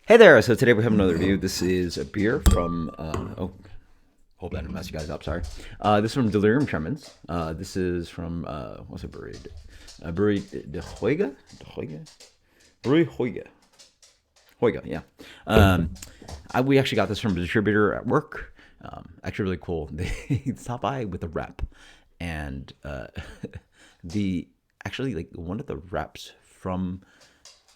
Hey there! So today we have another review. This is a beer from hope that didn't mess you guys up. Sorry. This is from Delirium Tremens. This is from what's it brewery? Brewery de Hoyga, Brewery Hoyga, yeah. We actually got this from a distributor at work. Actually, really cool. They stopped by with a rep, and the actually like one of the reps from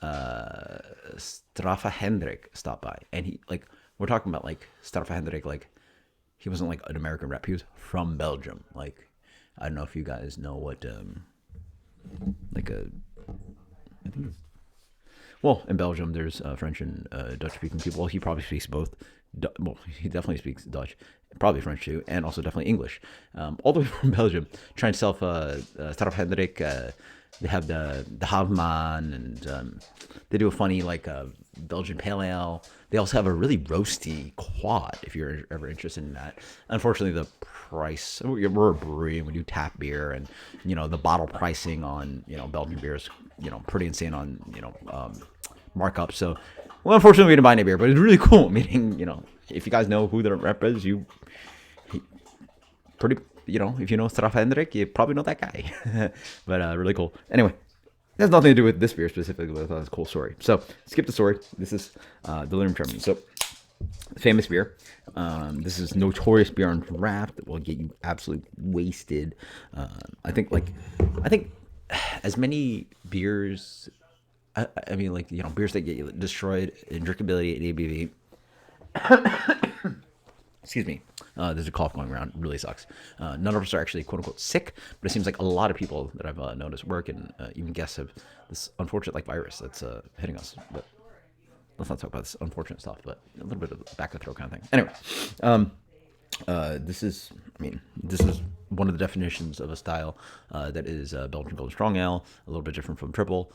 Straffa Hendrik stopped by, and he like we're talking about like Straffa Hendrik, like he wasn't like an American rep. He was from Belgium. Like I don't know if you guys know what like a I think it's, well, in Belgium there's French and Dutch speaking people. Well, he probably speaks both. Well, he definitely speaks Dutch, probably French too, and also definitely English. All the way from Belgium, trying to sell Straffa Hendrik. They have the Havman, and they do a funny like Belgian pale ale. They also have a really roasty quad if you're ever interested in that. Unfortunately, the price, we're a brewery and we do tap beer, and the bottle pricing on Belgian beer is pretty insane on markup. So well, unfortunately, we didn't buy any beer, but it's really cool. Meaning, if you guys know who the rep is, pretty, if you know Straf Hendrik, you probably know that guy. But really cool. Anyway, it has nothing to do with this beer specifically, but I thought it was a cool story. So, skip the story. This is Delirium Tremens. So, famous beer. This is notorious beer on draft that will get you absolutely wasted. I think as many beers. I mean, like beers that get you destroyed in drinkability and ABV. Excuse me. There's a cough going around. It really sucks. None of us are actually quote unquote sick, but it seems like a lot of people that I've noticed work and even guests have this unfortunate like virus that's hitting us. But let's not talk about this unfortunate stuff, but a little bit of back of the throat kind of thing. Anyway, this is one of the definitions of a style that is Belgian Golden Strong Ale, a little bit different from Triple.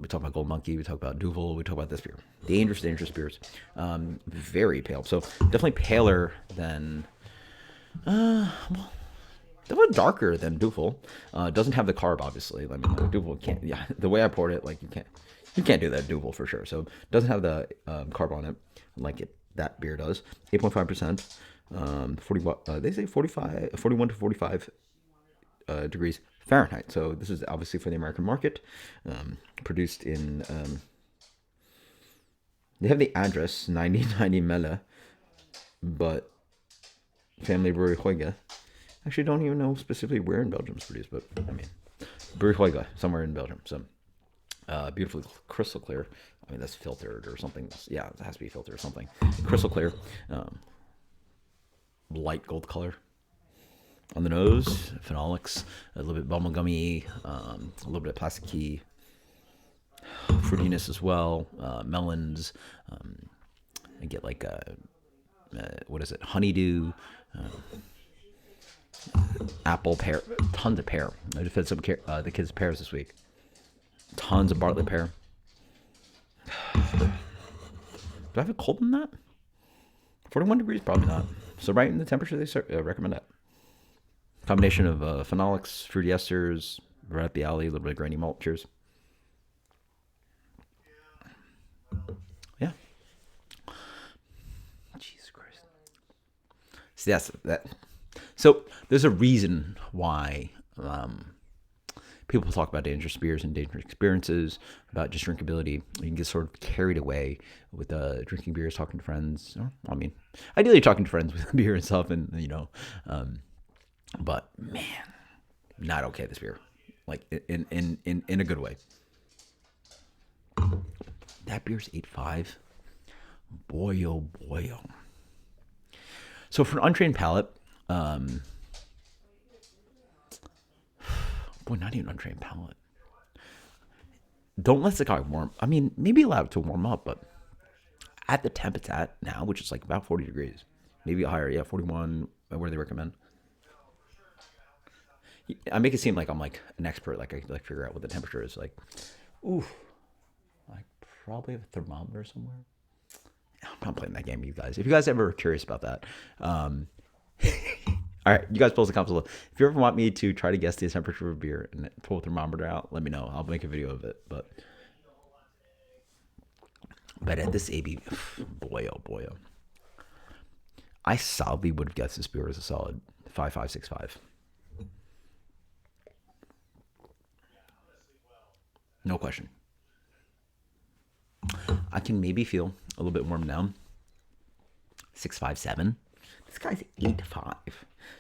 We talk about Gold Monkey, we talk about Duvel, we talk about this beer. Dangerous beers. Very pale. So definitely paler than, definitely darker than Duvel. Doesn't have the carb, obviously. I mean, like Duvel can't, yeah, the way I poured it, like you can't do that Duvel for sure. So doesn't have the carb on it like that beer does. 8.5%. 40 they say 45 41 to 45 degrees Fahrenheit. So this is obviously for the American market. Produced in they have the address 9090 Melle, but family brewery Hoyga. Actually don't even know specifically where in Belgium it's produced, but I mean brewery Hoyga somewhere in Belgium. So beautifully crystal clear. I mean that's filtered or something. Yeah, it has to be filtered or something. Crystal clear. Light gold color on the nose, phenolics, a little bit bubblegummy, a little bit of plasticky fruitiness as well, melons. I get like what is it, honeydew, apple, pear, tons of pear. I just fed some the kids pears this week. Tons of Bartlett pear. Do I have a cold in that? 41 degrees, probably not. So right in the temperature they recommend that. Combination of phenolics, fruity esters, right up the alley, a little bit of grainy malt. Cheers. Yeah. Jesus Christ. See, that's that. So there's a reason why people talk about dangerous beers and dangerous experiences, about just drinkability. You can get sort of carried away with drinking beers, talking to friends. I mean, ideally talking to friends with beer and stuff, and but man, not okay. This beer, like in a good way. That beer's 8.5. Boy, oh boy, oh. So for an untrained palate, boy, not even untrained palate. Don't let the guy warm. I mean, maybe allow it to warm up, but at the temp it's at now, which is like about 40 degrees, maybe higher. Yeah, 41. What do they recommend? I make it seem like I'm like an expert. Like I like figure out what the temperature is. Like, ooh, I probably have a thermometer somewhere. I'm not playing that game, you guys. If you guys ever curious about that, all right, you guys post the comments below. If you ever want me to try to guess the temperature of a beer and pull a thermometer out, let me know. I'll make a video of it. But But at this ABV, boy, oh boy, oh. I solidly would have guessed this beer as a solid 5.5, 6.5. No question. I can maybe feel a little bit warm now. 6.5, 7. This guy's 8.5.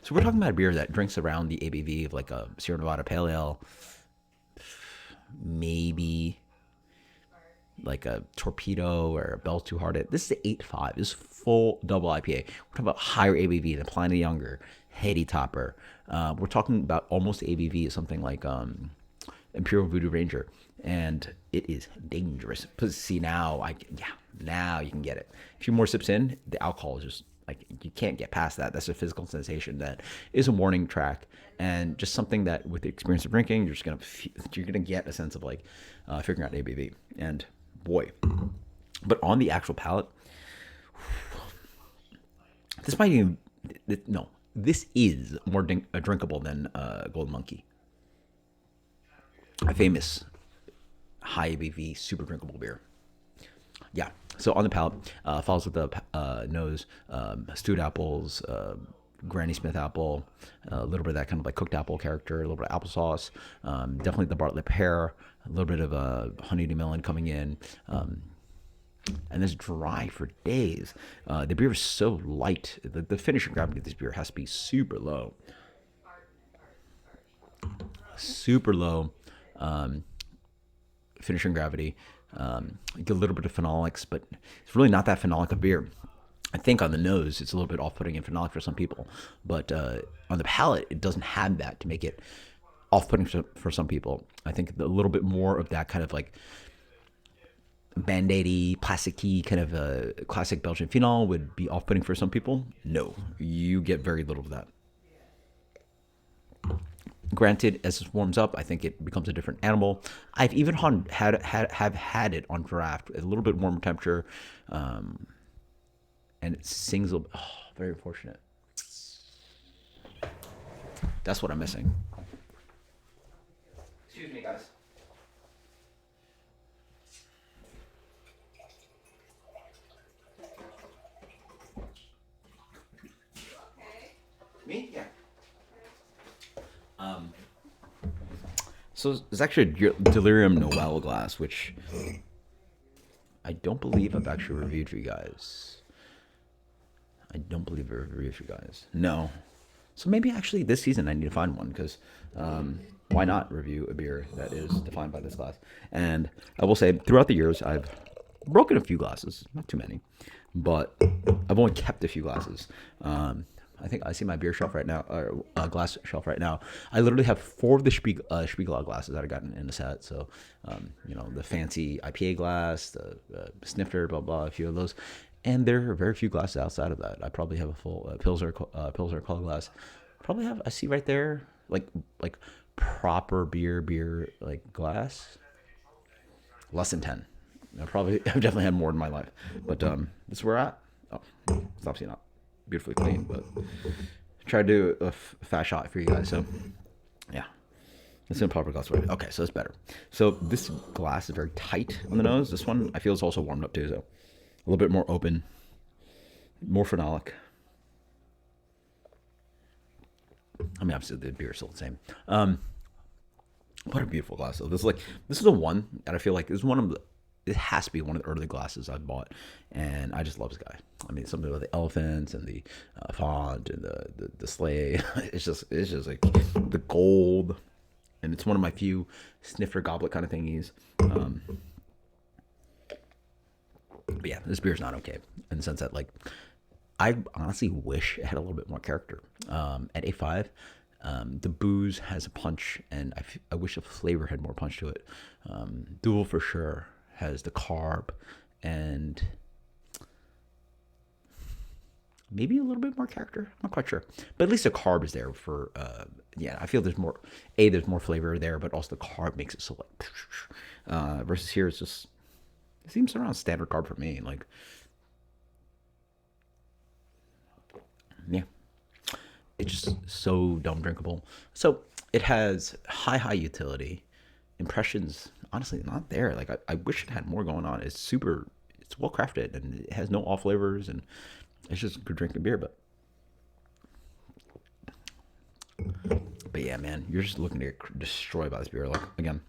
So we're talking about a beer that drinks around the ABV of like a Sierra Nevada Pale Ale, maybe like a Torpedo or a Bell's Two Hearted. This is the 8.5. This is full double IPA. We're talking about higher ABV than Pliny the Younger, Heady Topper. We're talking about almost ABV of something like Imperial Voodoo Ranger, and it is dangerous. See, now now you can get it. A few more sips in, the alcohol is just like you can't get past that. That's a physical sensation that is a warning track, and just something that with the experience of drinking, you're gonna get a sense of like figuring out ABV. And boy, but on the actual palate, this might even no. This is more drinkable than Golden Monkey, a famous high ABV, super drinkable beer. Yeah. So on the palate, follows with the nose, stewed apples, Granny Smith apple, a little bit of that kind of like cooked apple character, a little bit of applesauce, definitely the Bartlett pear, a little bit of honeydew melon coming in, and it's dry for days. The beer is so light. The finishing gravity of this beer has to be super low. Super low. Finishing gravity. You get a little bit of phenolics, but it's really not that phenolic a beer. I think on the nose, it's a little bit off-putting and phenolic for some people, but on the palate, it doesn't have that to make it off-putting for some people. I think a little bit more of that kind of like band-aidy, plasticky kind of classic Belgian phenol would be off-putting for some people. No, you get very little of that. Granted, as it warms up, I think it becomes a different animal. I've even had it on draft at a little bit warmer temperature, and it sings a little bit. Oh, very unfortunate. That's what I'm missing. Excuse me, guys. Me? Yeah. So it's actually a Delirium Noel glass, which I don't believe I've actually reviewed for you guys. I don't believe I've reviewed for you guys. No. So maybe actually this season I need to find one, because why not review a beer that is defined by this glass? And I will say, throughout the years, I've broken a few glasses, not too many, but I've only kept a few glasses. I think I see my beer shelf right now, or glass shelf right now. I literally have 4 of the Spiegelau glasses that I got in the set. So, the fancy IPA glass, the snifter, blah, blah, a few of those. And there are very few glasses outside of that. I probably have a full Pilsner color glass. Probably have, I see right there, like proper beer, like glass. Less than 10. I've definitely had more in my life. But this is where we're at. Oh, it's obviously not beautifully clean, but try to do a fast shot for you guys. So yeah, it's in proper glassware. Okay, so it's better. So this glass is very tight on the nose. This one I feel is also warmed up too, so a little bit more open, more phenolic. I mean, obviously the beer is still the same. What a beautiful glass though. This is the one that I feel like is one of the, it has to be one of the early glasses I've bought, and I just love this guy. I mean, something with the elephants and the font and the sleigh. It's just like the gold, and it's one of my few snifter goblet kind of thingies. But yeah, this beer's not okay in the sense that like I honestly wish it had a little bit more character. At 8.5, the booze has a punch, and I wish the flavor had more punch to it. Dual for sure has the carb and maybe a little bit more character. I'm not quite sure, but at least the carb is there for. I feel there's more flavor there, but also the carb makes it so like. Versus here, it's just it seems around standard carb for me. Like, yeah, it's just so dumb drinkable. So it has high utility. Impressions honestly not there. Like I wish it had more going on. It's it's well crafted and it has no off flavors and it's just good drinking beer. But yeah, man, you're just looking to get destroyed by this beer. Like again,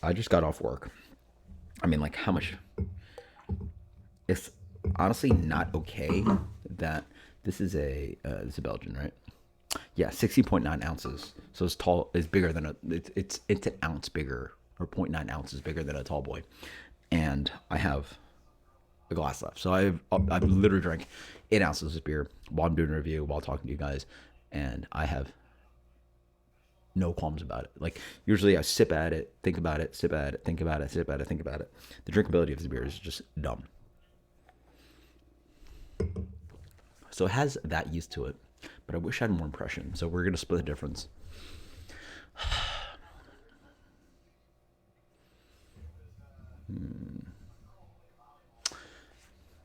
I just got off work. I mean, like how much? It's honestly not okay that this is a Belgian, right? Yeah, 16.9 ounces. So it's tall. It's bigger than it's an ounce bigger or zero point 0.9 ounces bigger than a tall boy, and I have a glass left. So I've literally drank 8 ounces of beer while I'm doing a review, while talking to you guys, and I have no qualms about it. Like usually I sip at it, think about it, sip at it, think about it, sip at it, think about it. The drinkability of this beer is just dumb. So it has that used to it, but I wish I had more impression. So we're gonna split the difference.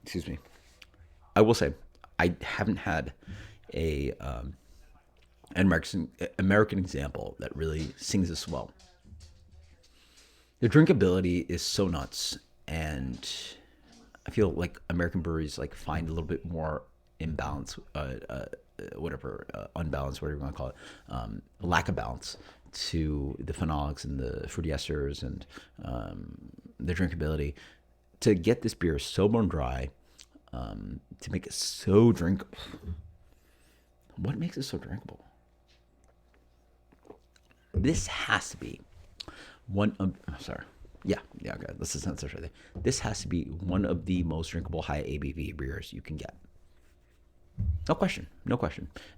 Excuse me. I will say I haven't had a an American example that really sings this well. The drinkability is so nuts, and I feel like American breweries like find a little bit more imbalance, unbalance, whatever you want to call it, a lack of balance to the phenolics and the fruity esters and the drinkability to get this beer so bone dry, to make it so drinkable. What makes it so drinkable? This has to be one of. Oh, sorry. Yeah. Okay. This is not right there. This has to be one of the most drinkable high ABV beers you can get. No question.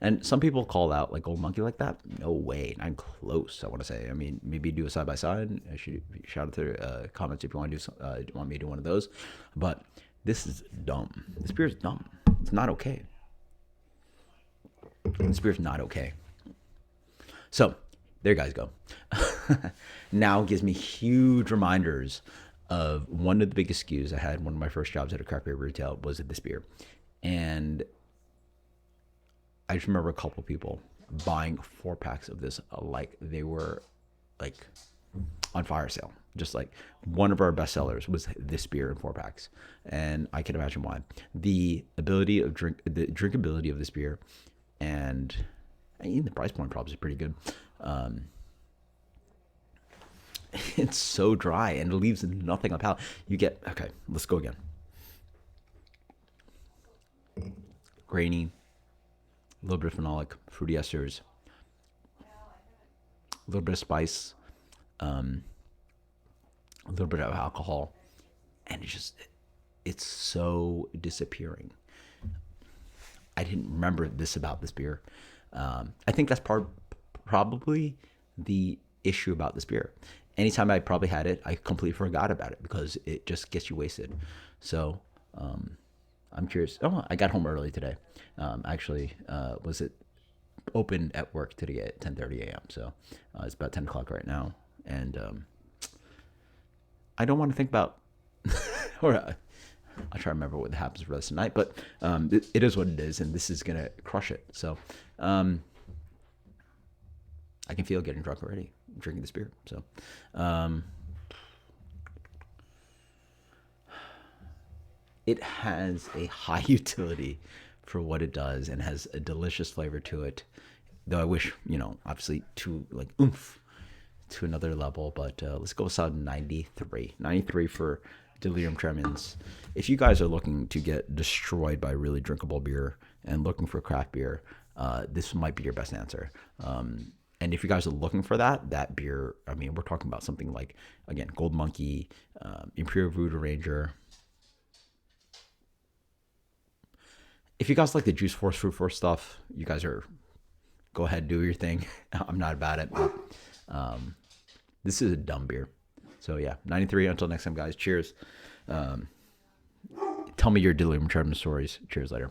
And some people call out like Gold Monkey like that. No way. Not close. I want to say. I mean, maybe do a side by side. I should shout out to comments if you want to do. Want me to do one of those? But this is dumb. This beer is dumb. It's not okay. This beer's not okay. So there you guys go. Now gives me huge reminders of one of the biggest SKUs I had. One of my first jobs at a craft beer retail was at this beer, and I just remember a couple people buying 4-packs of this like they were like on fire sale. Just like one of our best sellers was this beer in 4-packs, and I can imagine why. The drinkability of this beer, and even the price point probably is pretty good. It's so dry and it leaves nothing on palate. You get, okay, let's go again. Grainy, a little bit of phenolic, fruity esters, a little bit of spice, a little bit of alcohol, and it's so disappearing. I didn't remember this about this beer. I think that's probably the issue about this beer. Anytime I probably had it, I completely forgot about it because it just gets you wasted. So I'm curious. Oh, I got home early today. Actually, was it open at work today at 10:30 a.m. So it's about 10 o'clock right now, and I don't want to think about or I'll try to remember what happens for the rest of the night, but it is what it is, and this is going to crush it. So I can feel getting drunk already, drinking this beer. So it has a high utility for what it does and has a delicious flavor to it. Though I wish, obviously to like oomph to another level, but let's go with 93. 93 for Delirium Tremens. If you guys are looking to get destroyed by really drinkable beer and looking for craft beer, this might be your best answer. And if you guys are looking for that beer, I mean, we're talking about something like, again, Gold Monkey, Imperial Voodoo Ranger. If you guys like the Juice Force, Fruit Force stuff, you guys go ahead, do your thing. I'm not about it, but this is a dumb beer. So yeah, 93. Until next time, guys. Cheers. Tell me your Delirium Tremens stories. Cheers later.